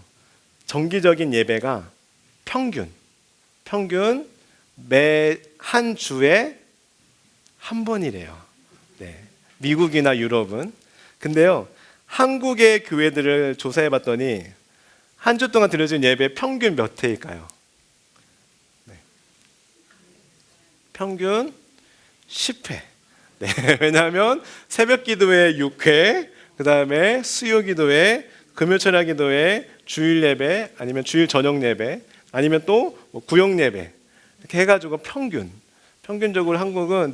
정기적인 예배가 평균 매 한 주에 한 번이래요. 네, 미국이나 유럽은. 근데요, 한국의 교회들을 조사해 봤더니 한 주 동안 드려진 예배 평균 몇 회일까요? 네. 평균 10회. 네, 왜냐하면 새벽 기도회 6회, 그 다음에 수요 기도회, 금요 철야 기도회, 주일 예배, 아니면 주일 저녁 예배, 아니면 또 구역 예배, 이렇게 해가지고 평균적으로 한국은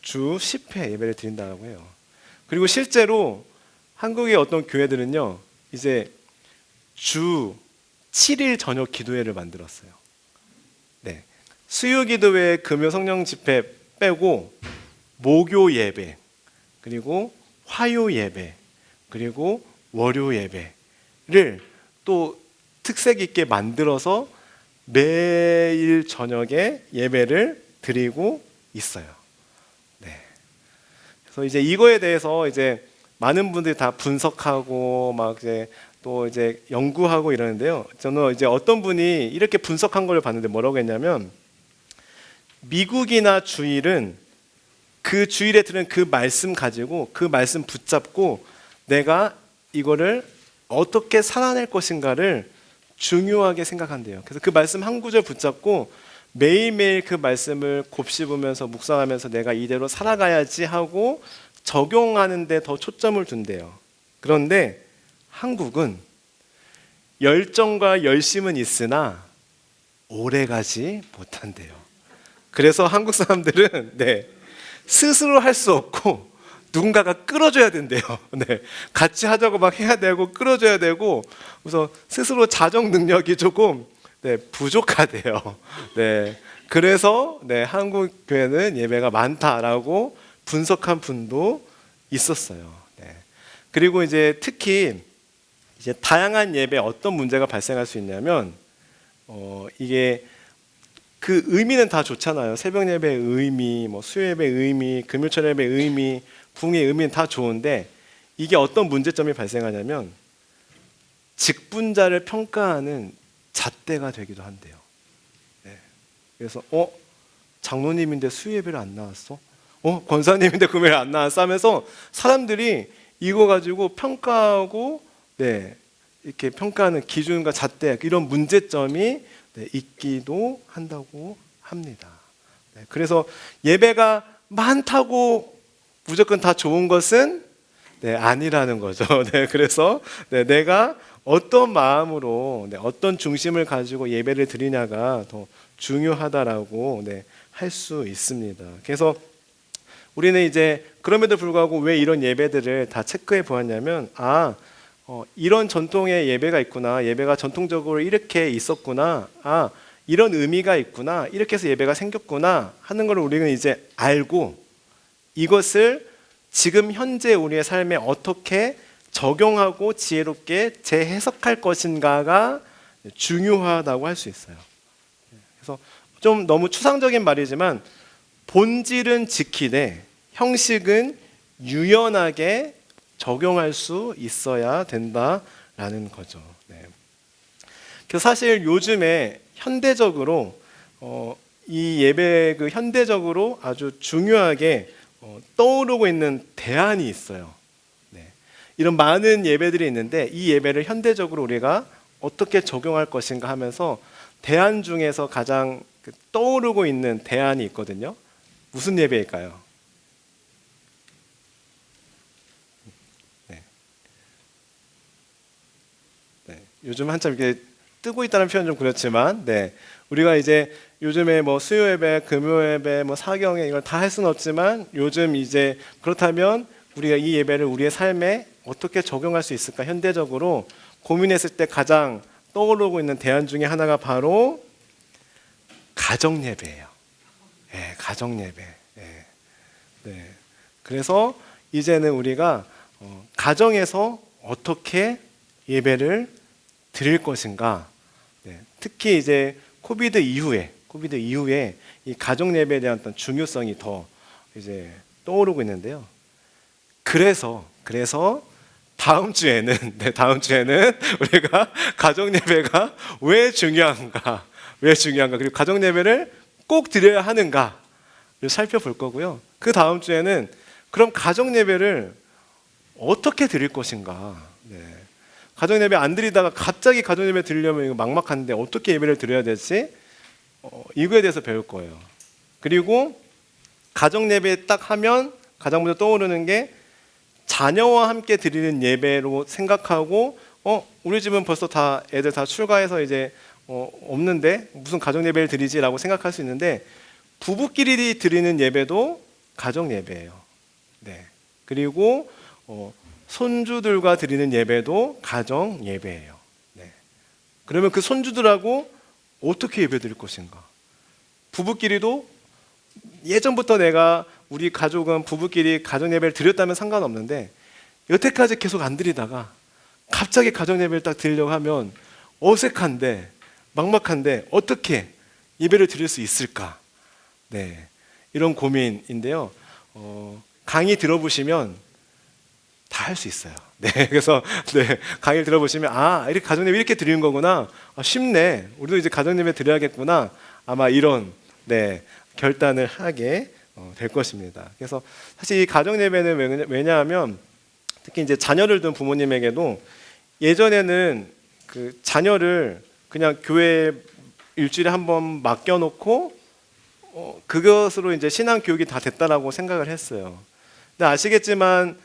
주 10회 예배를 드린다고 해요. 그리고 실제로 한국의 어떤 교회들은요, 이제 주 7일 저녁 기도회를 만들었어요. 네, 수요기도회 금요 성령 집회 빼고 목요 예배, 그리고 화요 예배, 그리고 월요 예배를 또 특색 있게 만들어서 매일 저녁에 예배를 드리고 있어요. 네. 그래서 이제 이거에 대해서 이제 많은 분들이 다 분석하고 막 이제 또 이제 연구하고 이러는데요. 저는 이제 어떤 분이 이렇게 분석한 걸 봤는데 뭐라고 했냐면, 미국이나 주일은 그 주일에 들은 그 말씀 가지고 그 말씀 붙잡고 내가 이거를 어떻게 살아낼 것인가를 중요하게 생각한대요. 그래서 그 말씀 한 구절 붙잡고 매일매일 그 말씀을 곱씹으면서 묵상하면서 내가 이대로 살아가야지 하고 적용하는 데 더 초점을 둔대요. 그런데 한국은 열정과 열심은 있으나 오래가지 못한대요. 그래서 한국 사람들은 스스로 할 수 없고 누군가가 끌어줘야 된대요. 같이 하자고 막 해야 되고 끌어줘야 되고, 그래서 스스로 자정 능력이 조금 부족하대요. 그래서 한국 교회는 예배가 많다라고 분석한 분도 있었어요. 그리고 이제 특히 이제 다양한 예배에 어떤 문제가 발생할 수 있냐면, 이게 그 의미는 다 좋잖아요. 새벽 예배의 의미, 뭐 수요 예배의 의미, 금요철 예배의 의미, 부흥의 의미는 다 좋은데, 이게 어떤 문제점이 발생하냐면 직분자를 평가하는 잣대가 되기도 한대요. 그래서 장로님인데 수요 예배를 안 나왔어? 권사님인데 금요일 안 나왔어? 하면서 사람들이 이거 가지고 평가하고 이렇게 평가하는 기준과 잣대, 이런 문제점이 있기도 한다고 합니다. 그래서 예배가 많다고 무조건 다 좋은 것은 아니라는 거죠. 그래서 내가 어떤 마음으로 어떤 중심을 가지고 예배를 드리냐가 더 중요하다라고 할 수 있습니다. 그래서 우리는 이제 그럼에도 불구하고 왜 이런 예배들을 다 체크해 보았냐면, 이런 전통의 예배가 있구나, 예배가 전통적으로 이렇게 있었구나, 이런 의미가 있구나, 이렇게 해서 예배가 생겼구나 하는 걸 우리는 이제 알고, 이것을 지금 현재 우리의 삶에 어떻게 적용하고 지혜롭게 재해석할 것인가가 중요하다고 할 수 있어요. 그래서 좀 너무 추상적인 말이지만 본질은 지키되 형식은 유연하게 적용할 수 있어야 된다라는 거죠. 그래서 사실 요즘에 현대적으로 이 예배 현대적으로 아주 중요하게 떠오르고 있는 대안이 있어요. 이런 많은 예배들이 있는데 이 예배를 현대적으로 우리가 어떻게 적용할 것인가 하면서 대안 중에서 가장 떠오르고 있는 대안이 있거든요. 무슨 예배일까요? 요즘 한참 이렇게 뜨고 있다는 표현 좀 그렇지만, 우리가 이제 요즘에 뭐 수요 예배, 금요 예배, 뭐 사경에 이걸 다 할 수는 없지만, 요즘 이제 그렇다면 우리가 이 예배를 우리의 삶에 어떻게 적용할 수 있을까 현대적으로 고민했을 때 가장 떠오르고 있는 대안 중에 하나가 바로 가정 예배예요. 가정 예배. 그래서 이제는 우리가 가정에서 어떻게 예배를 드릴 것인가, 특히 이제 코비드 이후에 이 가정 예배에 대한 어떤 중요성이 더 이제 떠오르고 있는데요. 그래서 다음 주에는 우리가 가정 예배가 왜 중요한가, 그리고 가정 예배를 꼭 드려야 하는가를 살펴볼 거고요. 그 다음 주에는 그럼 가정 예배를 어떻게 드릴 것인가, 가정 예배 안 드리다가 갑자기 가정 예배 드리려면 이거 막막한데 어떻게 예배를 드려야 될지 이거에 대해서 배울 거예요. 그리고 가정 예배 딱 하면 가장 먼저 떠오르는 게 자녀와 함께 드리는 예배로 생각하고, 우리 집은 벌써 다 애들 다 출가해서 이제 없는데 무슨 가정 예배를 드리지라고 생각할 수 있는데, 부부끼리 드리는 예배도 가정 예배예요. 그리고 손주들과 드리는 예배도 가정 예배예요. 그러면 그 손주들하고 어떻게 예배 드릴 것인가? 부부끼리도 예전부터 내가 우리 가족은 부부끼리 가정 예배를 드렸다면 상관없는데 여태까지 계속 안 드리다가 갑자기 가정 예배를 딱 드리려고 하면 어색한데 막막한데 어떻게 예배를 드릴 수 있을까? 네, 이런 고민인데요. 강의 들어보시면 다 할 수 있어요. 네, 그래서 네, 강의를 들어보시면 이렇게 가정 예배 이렇게 드리는 거구나. 쉽네. 우리도 이제 가정 예배 드려야겠구나. 아마 이런 네, 결단을 하게 될 것입니다. 그래서 사실 이 가정 예배는 왜냐하면 특히 이제 자녀를 둔 부모님에게도 예전에는 그 자녀를 그냥 교회 일주일에 한 번 맡겨놓고 그것으로 이제 신앙 교육이 다 됐다라고 생각을 했어요. 근데 아시겠지만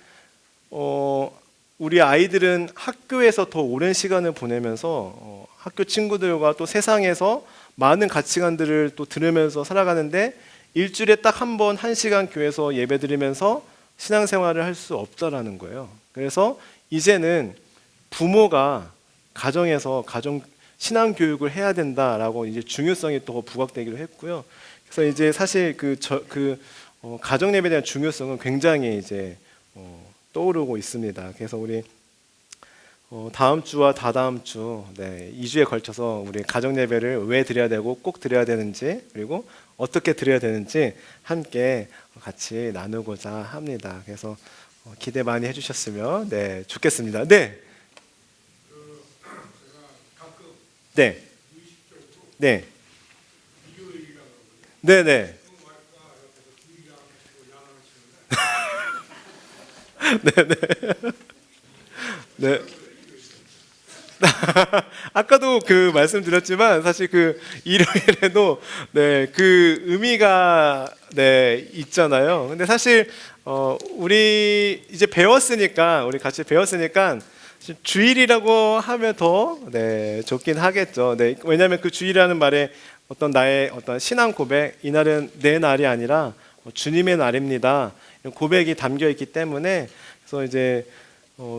우리 아이들은 학교에서 더 오랜 시간을 보내면서 학교 친구들과 또 세상에서 많은 가치관들을 또 들으면서 살아가는데 일주일에 딱 한 번 1시간 교회에서 예배 드리면서 신앙생활을 할 수 없다라는 거예요. 그래서 이제는 부모가 가정에서 가정 신앙 교육을 해야 된다라고 이제 중요성이 또 부각되기로 했고요. 그래서 이제 사실 가정 예배에 대한 중요성은 굉장히 이제 떠오르고 있습니다. 그래서 우리 다음 주와 다다음 주 2주에 걸쳐서 우리 가정 예배를 왜 드려야 되고 꼭 드려야 되는지 그리고 어떻게 드려야 되는지 함께 같이 나누고자 합니다. 그래서 기대 많이 해주셨으면 좋겠습니다. 네. 네. 네. 네, 네. 네, 네. 네. 아까도 그 말씀드렸지만 사실 그 일요일에도 그 의미가 있잖아요. 근데 사실 우리 이제 배웠으니까 우리 같이 배웠으니까 주일이라고 하면 더 좋긴 하겠죠. 왜냐하면 그 주일이라는 말에 어떤 나의 어떤 신앙 고백, 이날은 내 날이 아니라 주님의 날입니다. 이런 고백이 담겨 있기 때문에 그래서 이제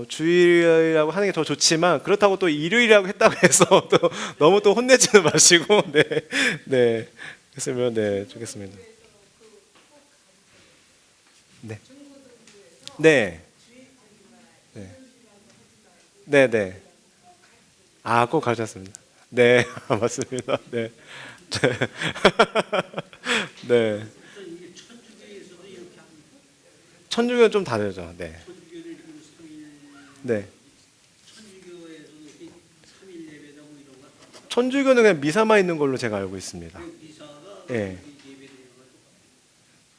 주일이라고 하는 게 더 좋지만 그렇다고 또 일요일이라고 했다고 해서 또 너무 또 혼내지는 마시고 그랬으면 좋겠습니다. 네. 네. 네, 네. 꼭 가르쳤습니다. 네, 맞습니다. 네. 네. 천주교는 좀 다르죠. 네. 네. 천주교는 그냥 미사만 있는 걸로 제가 알고 있습니다. 네.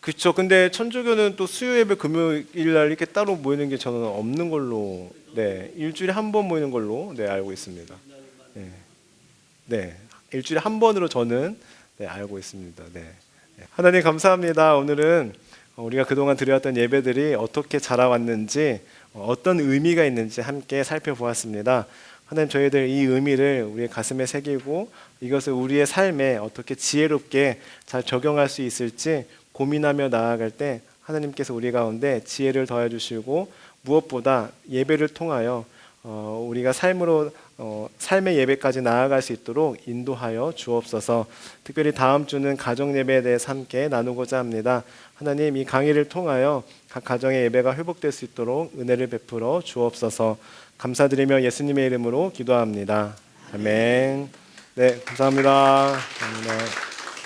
그렇죠. 근데 천주교는 또 수요 예배 금요일 날 이렇게 따로 모이는 게 저는 없는 걸로 일주일에 한 번 모이는 걸로 알고 있습니다. 네. 네. 일주일에 한 번으로 저는 알고 있습니다. 네. 하나님 감사합니다. 오늘은 우리가 그동안 드려왔던 예배들이 어떻게 자라왔는지 어떤 의미가 있는지 함께 살펴보았습니다. 하나님 저희들 이 의미를 우리의 가슴에 새기고 이것을 우리의 삶에 어떻게 지혜롭게 잘 적용할 수 있을지 고민하며 나아갈 때 하나님께서 우리 가운데 지혜를 더해 주시고 무엇보다 예배를 통하여 우리가 삶의 예배까지 나아갈 수 있도록 인도하여 주옵소서. 특별히 다음 주는 가정 예배에 대해서 함께 나누고자 합니다. 하나님 이 강의를 통하여 각 가정의 예배가 회복될 수 있도록 은혜를 베풀어 주옵소서. 감사드리며 예수님의 이름으로 기도합니다. 아멘. 네, 감사합니다. 감사합니다.